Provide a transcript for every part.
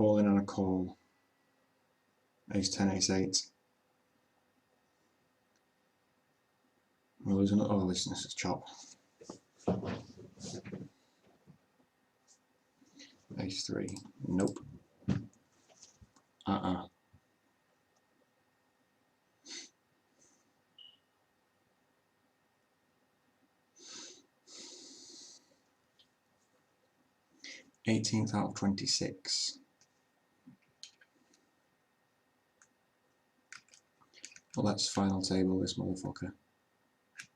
all in on a call. Ace 10, ace 8. We're losing. Oh, this is chop. Ace 3. Nope. 18th out of 26. Well, let's final table this motherfucker.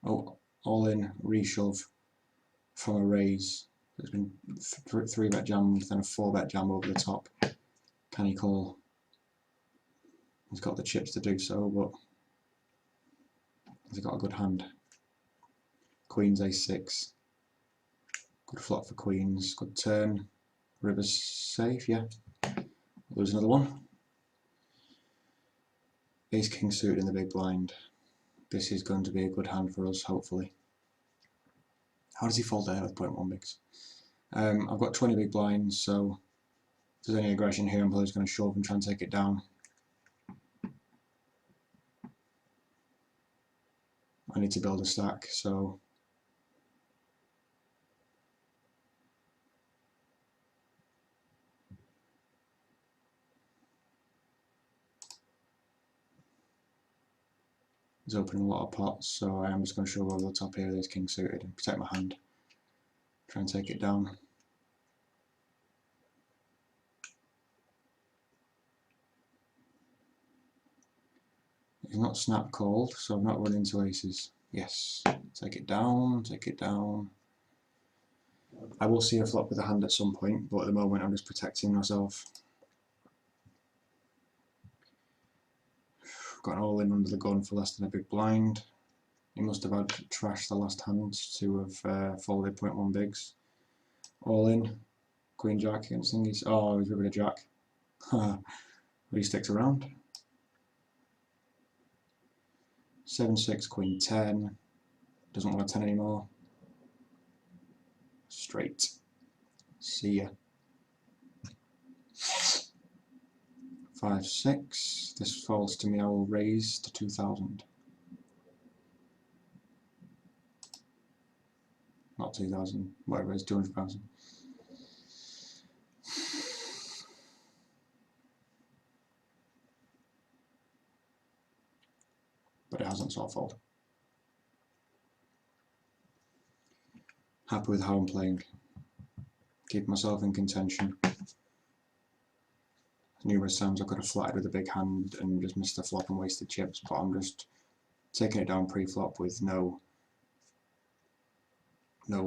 Oh, all in, reshove from a raise. There's been 3-bet jam, then a 4-bet jam over the top. Can he call? He's got the chips to do so, but he's got a good hand. Queen's a6. Good flop for queens. Good turn. River's safe, yeah. Lose another one. Ace king suited in the big blind. This is going to be a good hand for us, hopefully. How does he fold there with 0.1 bigs? I've got 20 big blinds, so if there's any aggression here, I'm probably just going to shove and try and take it down. I need to build a stack, so he's opening a lot of pots, so I am just going to shove over the top here with this king suited and protect my hand. Try and take it down. He's not snap called, so I've not run into aces. Yes, take it down, take it down. I will see a flop with a hand at some point, but at the moment I'm just protecting myself. Got an all in under the gun for less than a big blind. He must have had trash the last hand to have folded 0.1 bigs. All in, queen jack against thingies. Oh, he's ripping a jack. But he sticks around. 7-6, queen 10. Doesn't want a 10 anymore. Straight. See ya. 5-6. This falls to me. I will raise to 2,000. Not 2,000. Whatever it is, 200,000. But it hasn't, so I'll fold. Happy with how I'm playing. Keep myself in contention. Numerous times I could have flatted with a big hand and just missed the flop and wasted chips, but I'm just taking it down pre-flop with no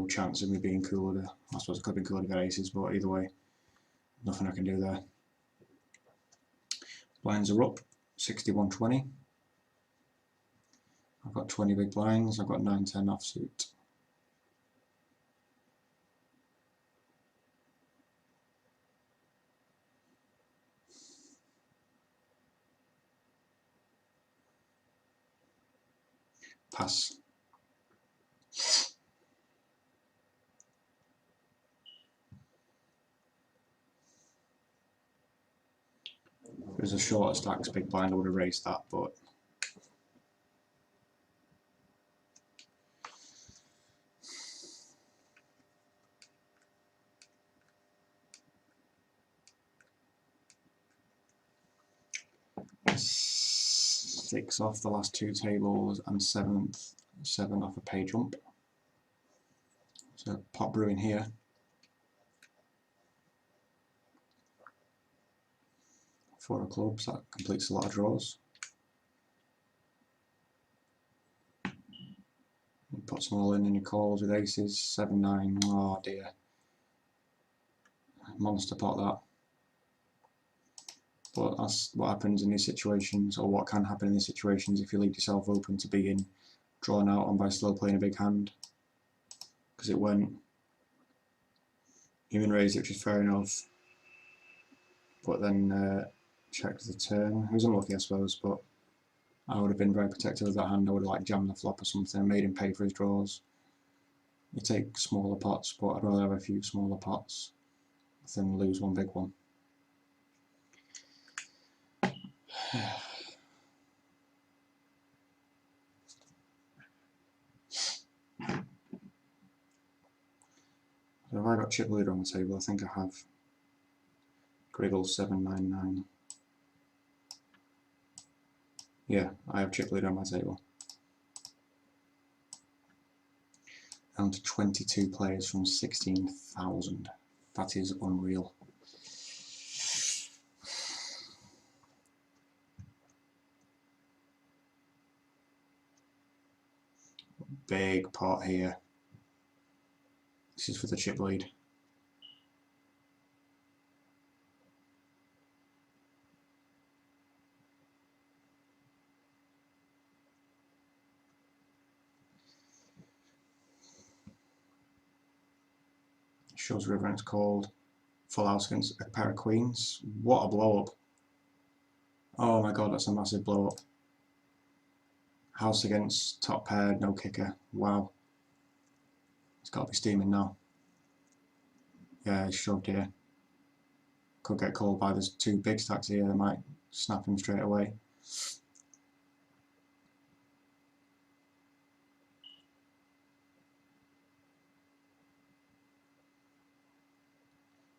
chance of me being cooler. I suppose I could have been cooler to get aces, but either way, nothing I can do there. Blinds are up, 61-20. I've got 20 big blinds, I've got 9-10 offsuit. Pass. If it was a shorter stacks big blind I would have raised that, but six off the last two tables and 7 off a pay jump. So pot brewing here. Four of clubs, that completes a lot of draws. You put some all in your calls with aces, 7-9, oh dear. Monster pot that. But that's what happens in these situations, or what can happen in these situations if you leave yourself open to being drawn out on by slow playing a big hand. Because it went. Even raised it, which is fair enough. But then checked the turn. It was unlucky, I suppose, but I would have been very protective of that hand. I would have like jammed the flop or something, made him pay for his draws. You take smaller pots, but I'd rather have a few smaller pots than lose one big one. So have I got chip leader on the table? I think I have. Griggle 799. Yeah, I have chip leader on my table. Down to 22 players from 16,000. That is unreal. Big pot here. This is for the chip lead. Shows river and it's called full house against a pair of queens. What a blow up. Oh my god, that's a massive blow up. House against top pair, no kicker. Wow. It's got to be steaming now. Yeah, he's shoved here. Could get called by there's two big stacks here that might snap him straight away.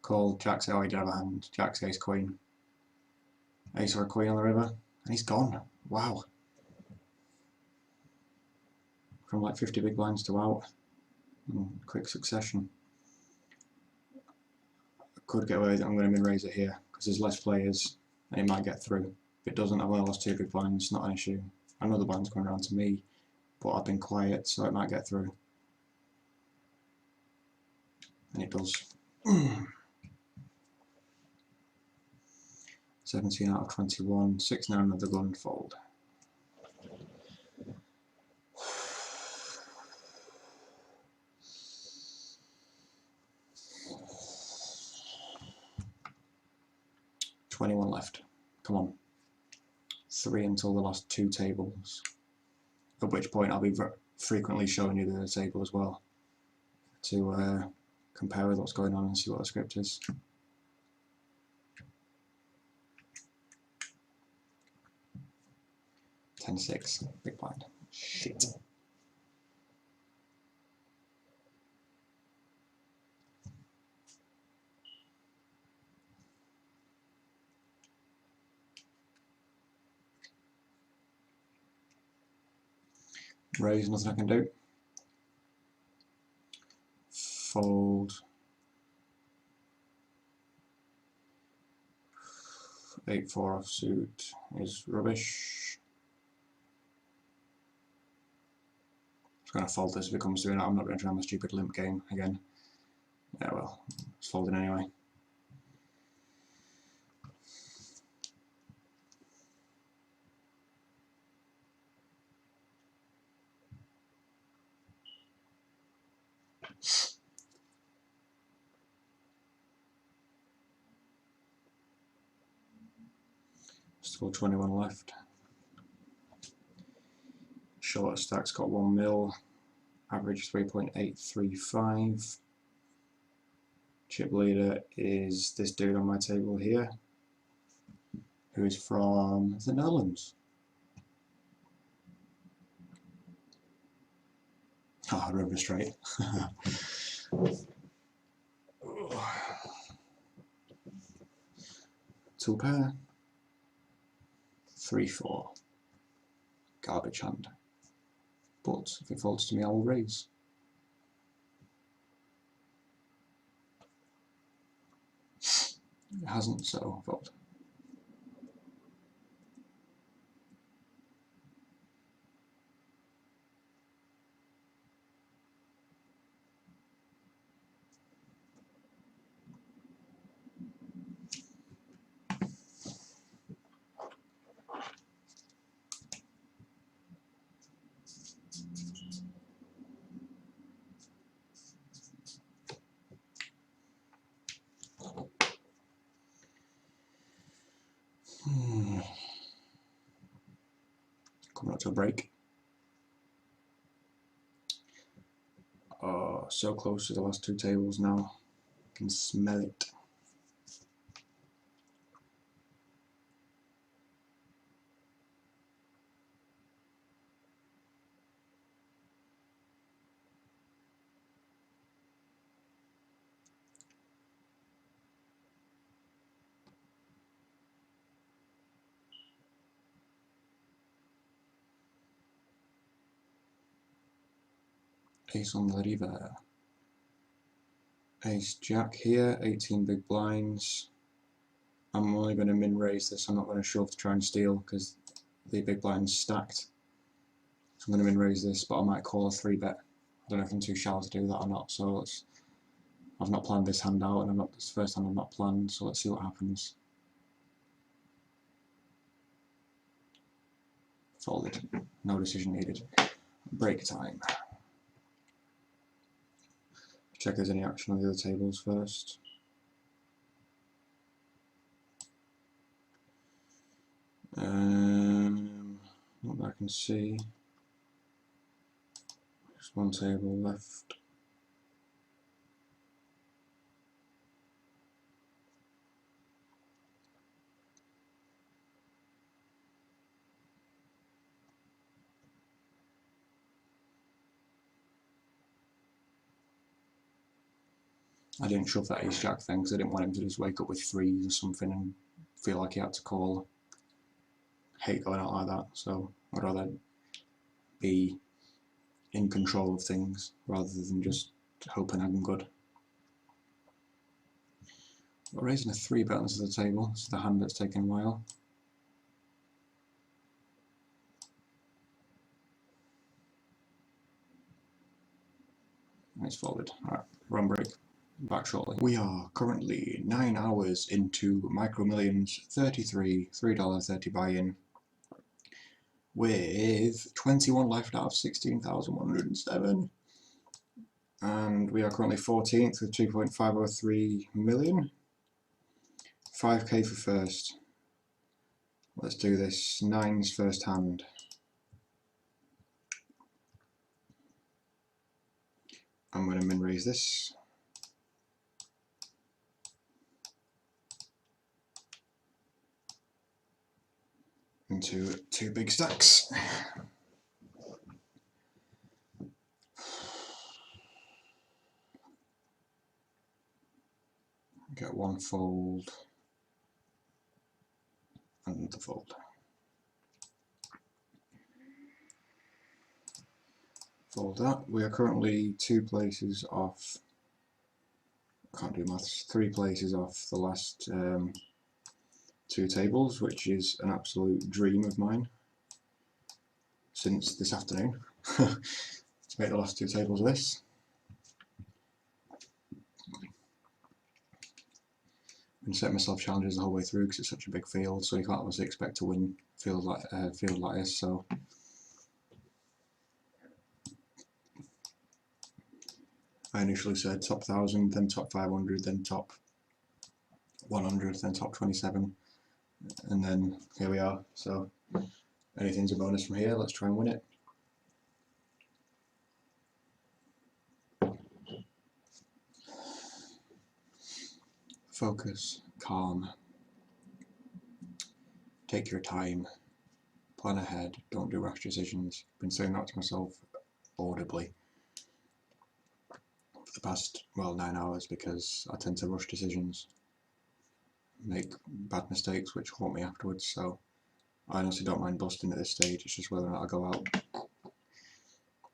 Called Jack's, oh he did have a hand. Jack's ace queen. Ace or a queen on the river. And he's gone. Wow. From like 50 big blinds to out in quick succession. I could get away with it. I'm going to min-raise it here because there's less players and it might get through. If it doesn't, I've only lost 2 big blinds, not an issue. I know the blind's going around to me, but I've been quiet so it might get through. And it does. 17 out of 21, 6-9 of the gun fold. $21 left. Come on. 3 until the last 2 tables. At which point I'll be frequently showing you the table as well to compare with what's going on and see what the script is. 10-6, big blind. Shit. Raise, nothing I can do. Fold. 8-4 offsuit is rubbish. I'm going to fold this if it comes through now. I'm not going to try my stupid limp game again. Yeah, well, it's folding anyway. Still 21 left. Short stack's got 1 mil. Average 3.835. Chip leader is this dude on my table here, who is from the Netherlands. Ah, river straight. 2 pair. 3-4. Garbage hand. But if it folds to me, I will raise. It hasn't, so fold. Coming up to a break. Oh, so close to the last 2 tables now. I can smell it. Ace on the river. Ace Jack here, 18 big blinds. I'm only going to min raise this, I'm not going to shove to try and steal because the big blind's stacked. So I'm going to min raise this, but I might call a 3-bet. I don't know if I'm too shallow to do that or not, so I've not planned this hand out, and it's the first hand I've not planned, so let's see what happens. Folded. No decision needed. Break time. Check if there's any action on the other tables first. Not that I can see. Just one table left. I didn't shove that ace jack thing because I didn't want him to just wake up with threes or something and feel like he had to call. I hate going out like that, so I'd rather be in control of things rather than just hoping I'm good. But raising a 3-bet onto the table, this is the hand that's taken a while. It's folded. Alright, run break. Back shortly. We are currently 9 hours into MicroMillions 33, $3.30 buy-in, with 21 left out of 16,107. And we are currently 14th with 2.503 million. 5k for first. Let's do this. 9's first hand. I'm going to min raise this. Into 2 big stacks. Get 1 fold and the fold. Fold that. We are currently 2 places off. Can't do maths. 3 places off the last 2 tables, which is an absolute dream of mine since this afternoon. To make the last 2 tables of this. And set myself challenges the whole way through because it's such a big field, so you can't obviously expect to win field like this. So I initially said top 1000, then top 500, then top 100, then top 27, and then here we are. So anything's a bonus from here. Let's try and win it. Focus, calm, take your time, plan ahead, don't do rash decisions. I've been saying that to myself audibly for the past, well, 9 hours because I tend to rush decisions, make bad mistakes which haunt me afterwards, so I honestly don't mind busting at this stage. It's just whether or not I go out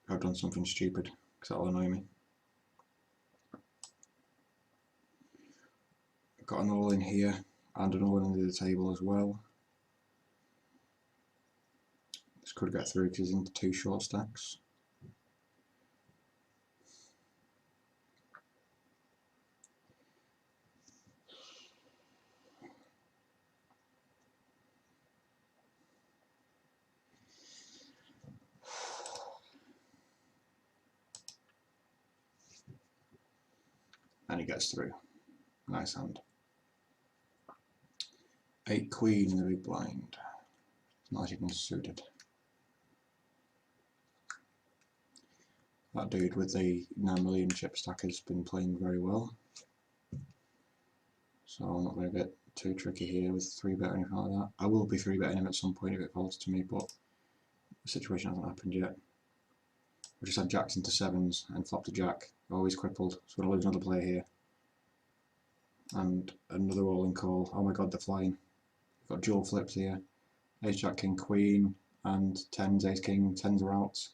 I've done something stupid, because that'll annoy me. I've got an all in here and an all in under the table as well. This could get through because it's into 2 short stacks. And he gets through. Nice hand. 8 queen in the big blind. It's not even suited. That dude with the 9 million chip stack has been playing very well. So I'm not going to get too tricky here with 3-bet or anything like that. I will be 3-betting him at some point if it falls to me, but the situation hasn't happened yet. We just had jacks into 7s and flopped a jack. Always crippled, so we'll lose another player here. And another all-in call. Oh my god, they're flying. We've got dual flips here. Ace, jack, king, queen, and 10s, ace, king. 10s are out.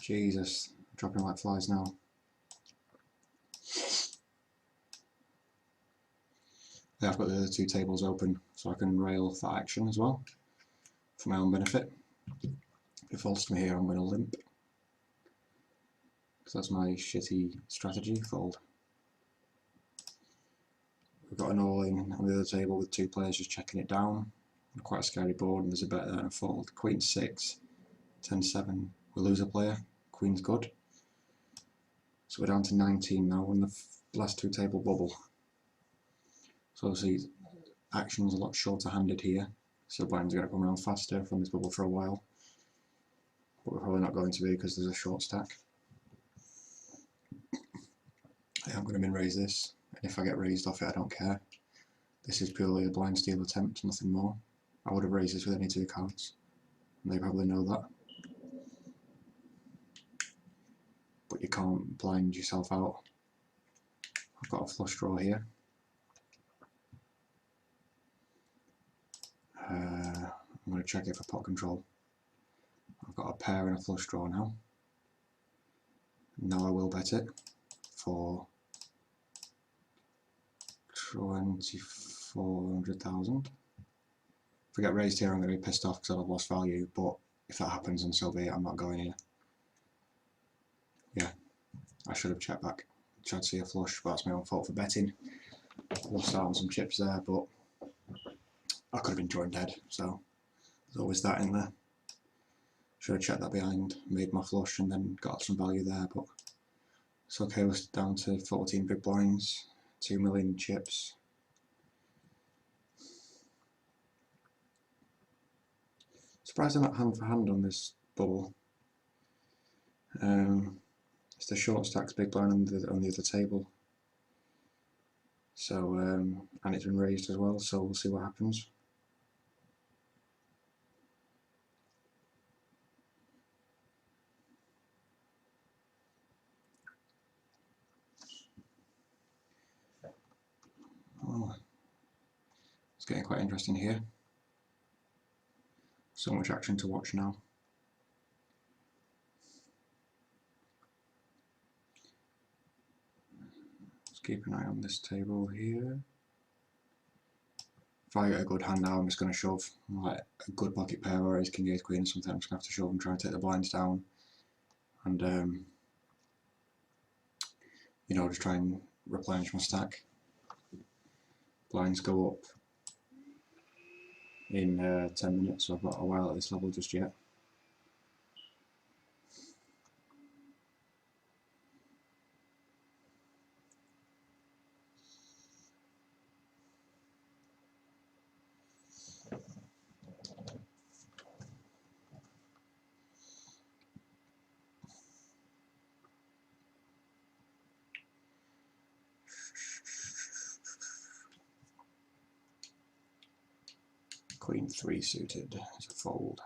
Jesus, dropping like flies now. I've got the other two tables open so I can rail that action as well for my own benefit. If it falls to me here, I'm going to limp, because that's my shitty strategy. Fold. We've got an all-in on the other table with two players just checking it down. Quite a scary board, and there's a bet there and a fold. Queen 6, 10-7. We lose a player. Queen's good. So we're down to 19 now in the last two table bubble. So obviously action's a lot shorter handed here, so blind's going to come around faster from this bubble for a while. But we're probably not going to be because there's a short stack. I'm going to min raise this, and if I get raised off it I don't care. This is purely a blind steal attempt, nothing more. I would have raised this with any two cards, and they probably know that. But you can't blind yourself out. I've got a flush draw here. I'm going to check it for pot control. I've got a pair and a flush draw now. Now I will bet it for 2400,000. If I get raised here I'm going to be pissed off because I've lost value, but if that happens then so be it, I'm not going here. Yeah, I should have checked back. Tried to see a flush, but that's my own fault for betting. Lost out on some chips there, but I could have been joined dead, so there's always that in there. Should have checked that behind, made my flush and then got some value there, but it's okay. We're down to 14 big blinds, 2 million chips. Surprised I'm not hand for hand on this bubble. It's the short stacks big blind on the other table. So, and it's been raised as well, so we'll see what happens. Oh, it's getting quite interesting here. So much action to watch now. Let's keep an eye on this table here. If I get a good hand now, I'm just going to shove like a good pocket pair or ace king ace queen or something. I'm just going to have to shove and try and take the blinds down, and you know, just try and replenish my stack. Blinds go up in 10 minutes, so I've got a while at this level just yet. Queen 3 suited is a fold.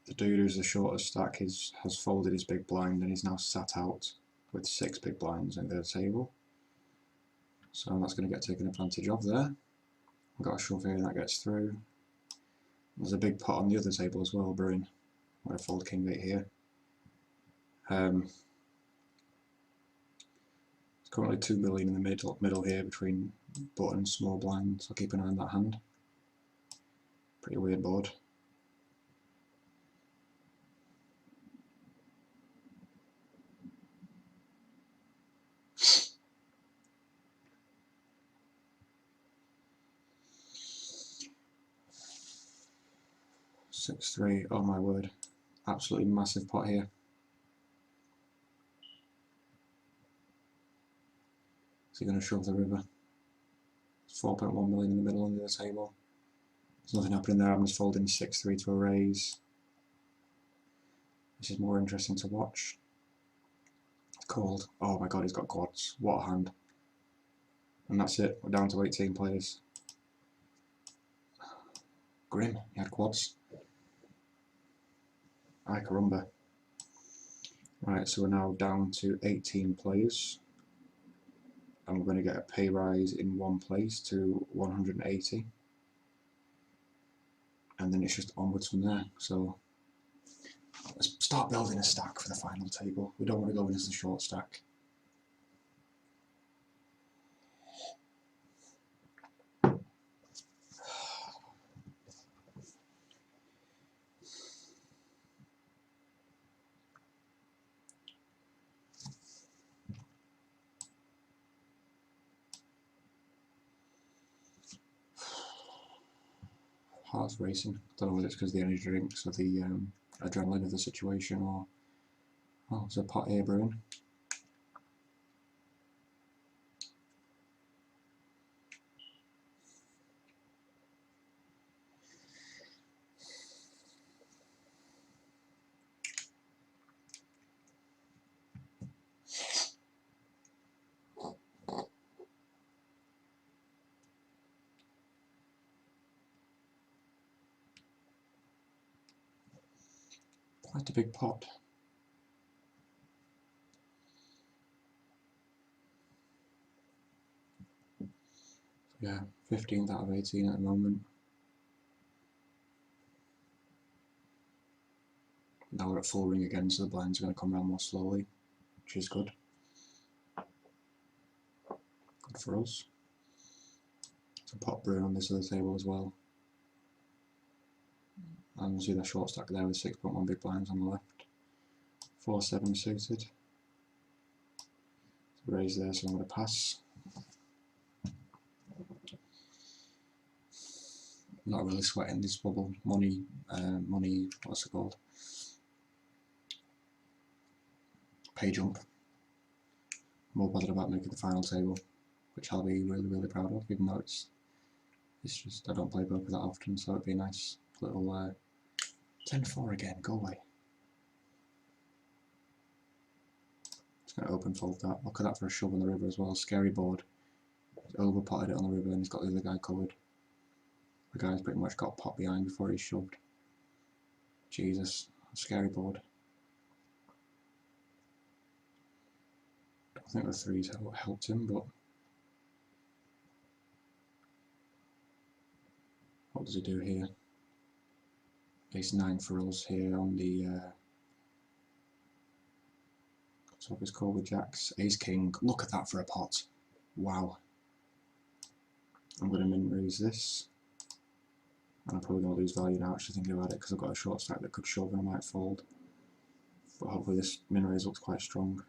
The dude who's the shortest stack has folded his big blind and he's now sat out with 6 big blinds at the table. So that's going to get taken advantage of there. I've got a shove here and that gets through. There's a big pot on the other table as well, brewing. I'm going to fold king 8 here. It's currently 2 million in the middle here between butt and small blind, so keep an eye on that hand. Pretty weird board. Six three, oh my word, absolutely massive pot here. Is he going to shove the river? It's 4.1 million in the middle on the other table. There's nothing happening there. I'm just folding 6-3 to a raise. This is more interesting to watch. It's called. Oh my god, he's got quads. What a hand. And that's it. We're down to 18 players. Grim, he had quads. Ay caramba. Right, so we're now down to 18 players. And we're going to get a pay rise in one place to 180. And then it's just onwards from there. So Let's start building a stack for the final table. We don't want to go into the short stack. Heart's racing. I don't know whether it's because of the energy drinks or the adrenaline of the situation, or oh, there's a pot here brewing. Quite a big pot. Yeah, 15th out of 18 at the moment. Now we're at full ring again, so the blinds are going to come around more slowly, which is good. Good for us. There's a pot brewing on this other table as well. And you see the short stack there with 6.1 big blinds on the left. 4-7 suited. Raise there, so I'm going to pass. Not really sweating this bubble. Money, what's it called? Pay jump. More bothered about making the final table, which I'll be really, really proud of, even though it's just, I don't play poker that often, so it'd be a nice little 10-4 again, go away. Just going to open fold that. Look at that for a shove on the river as well. Scary board. He's over potted it on the river and he's got the other guy covered. The guy's pretty much got pot behind before he's shoved. Jesus, scary board. I think the threes helped him, but what does he do here? Ace 9 for us here on the top is called with jacks. Ace king. Look at that for a pot. Wow. I'm going to min raise this. And I'm probably going to lose value now actually thinking about it, because I've got a short stack that could shove and I might fold. But hopefully this min raise looks quite strong.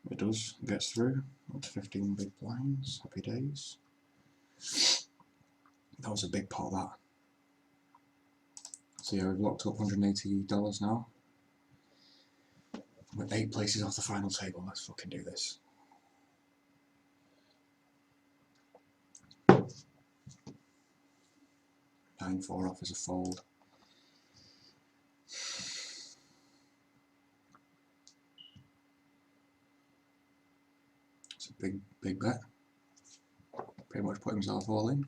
It does, gets through. Up to 15 big blinds. Happy days. That was a big pot, that. So yeah, we've locked up $180 now. We're 8 places off the final table. Let's fucking do this. Nine 4 off is a fold. It's a big bet. Pretty much put himself all in.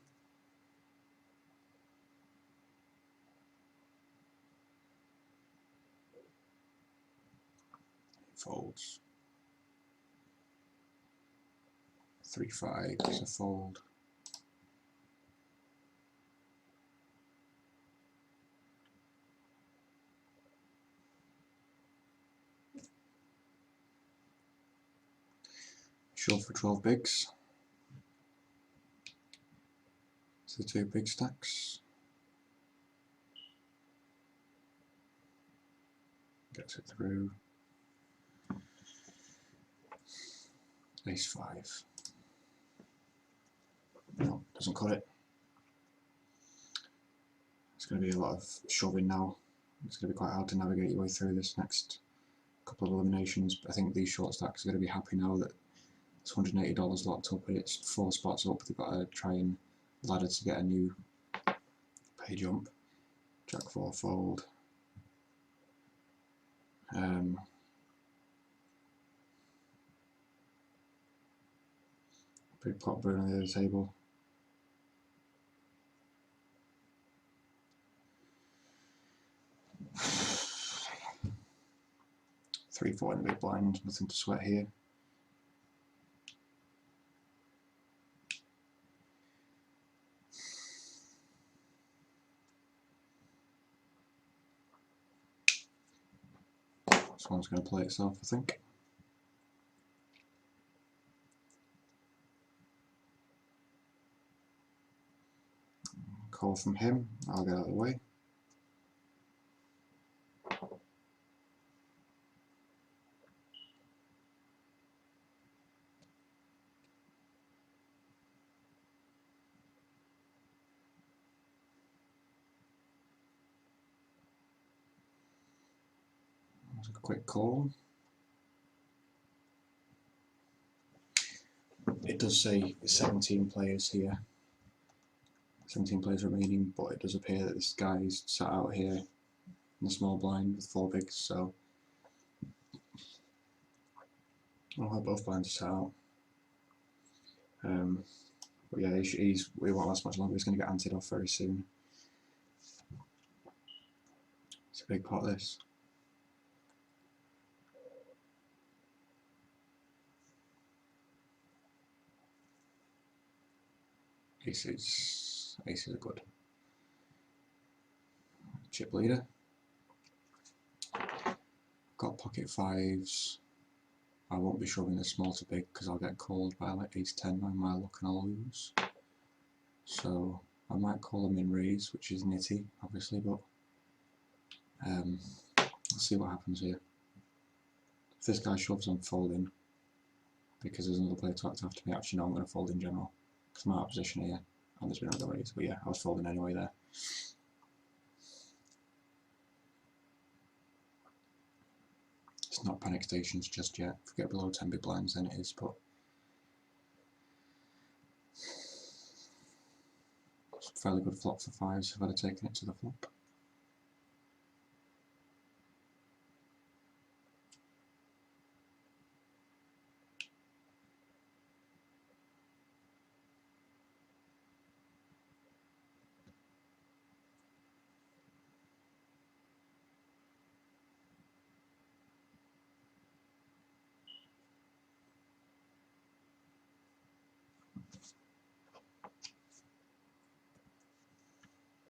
Folds. 3-5 is a fold. Shove for 12 bigs. So 2 big stacks. Gets it through. Ace 5. No, doesn't cut it. It's going to be a lot of shoving now. It's going to be quite hard to navigate your way through this next couple of eliminations. I think these short stacks are going to be happy now that it's $180 locked up and it's 4 spots up. They've got to try and ladder to get a new pay jump. Jack 4 fold. Big pot brewing on the other table. Three, 4 in the big blind, nothing to sweat here. This one's going to play itself, I think. Call from him, I'll get out of the way. That's a quick call. It does say 17 players here. 17 players remaining, but it does appear that this guy's sat out here in the small blind with 4 bigs, so I'll have both blinds are sat out. But yeah, he won't last much longer. He's going to get anted off very soon. It's a big pot, this. Aces are good. Chip leader. Got pocket fives. I won't be shoving the small to big because I'll get called by like ace 10 on my luck and I'll lose. So I might call him in raise, which is nitty, obviously, but let's see what happens here. If this guy shoves, I'm folding because there's another player to act after me. Actually, no, I'm going to fold in general because I'm out of position here and there's been another raise. But yeah, I was folding anyway there. It's not panic stations just yet. If we get below 10 big blinds, then it is, but it's a fairly good flop for fives if I'd have taken it to the flop.